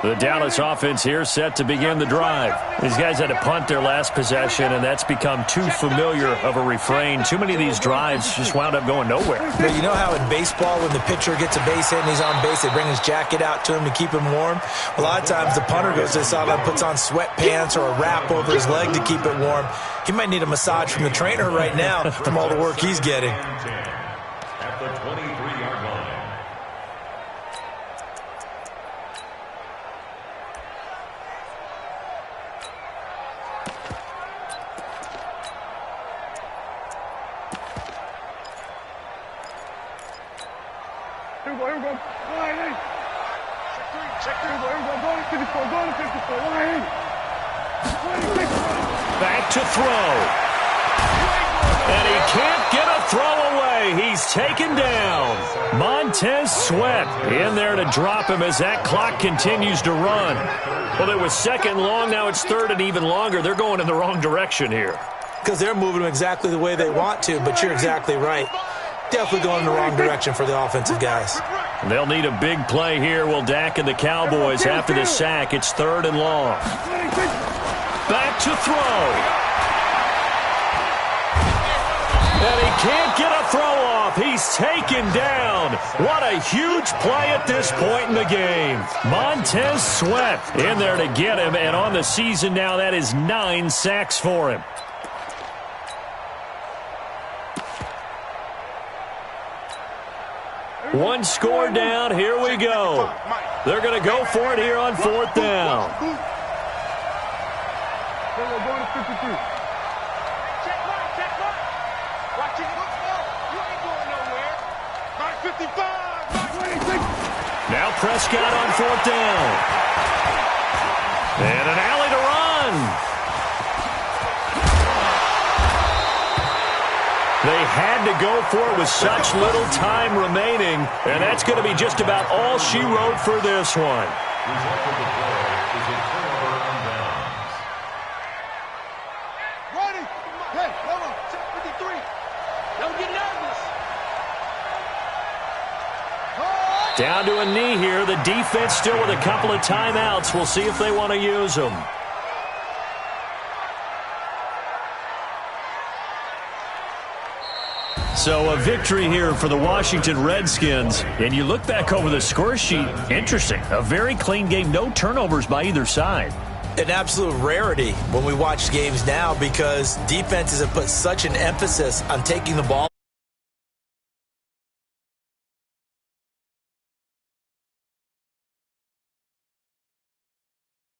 The Dallas offense here set to begin the drive. These guys had to punt their last possession, and that's become too familiar of a refrain. Too many of these drives just wound up going nowhere. But you know how in baseball, when the pitcher gets a base hit and he's on base, they bring his jacket out to him to keep him warm? A lot of times the punter goes to the sideline, puts on sweatpants or a wrap over his leg to keep it warm. He might need a massage from the trainer right now from all the work he's getting. At the 23-yard line. Here we go. Line 8. Check 3. Here we go. Go to 54. Line 8. Back to throw. And he can't get a throw away. He's taken down. Montez Sweat in there to drop him as that clock continues to run. Well, it was 2nd long. Now it's 3rd and even longer. They're going in the wrong direction here. Because they're moving them exactly the way they want to, but you're exactly right. Definitely going in the wrong direction for the offensive guys. They'll need a big play here. Will Dak and the Cowboys after the sack. It's 3rd and long. Back to throw. And he can't get a throw off. He's taken down. What a huge play at this point in the game. Montez Sweat in there to get him. And on the season now, that is 9 sacks for him. One score down. Here we go. They're going to go for it here on 4th down. We're going to 53. Check one. Watch it. You ain't going nowhere. Mark 55. Now Prescott on 4th down. And an alley to run. They had to go for it with such little time remaining, and that's going to be just about all she wrote for this one. Result of the play is a turnover on downs. Ready? Hey, come on. Check 53. Don't get nervous. Down to a knee here. The defense still with a couple of timeouts. We'll see if they want to use them. So a victory here for the Washington Redskins. And you look back over the score sheet, interesting. A very clean game, no turnovers by either side. An absolute rarity when we watch games now because defenses have put such an emphasis on taking the ball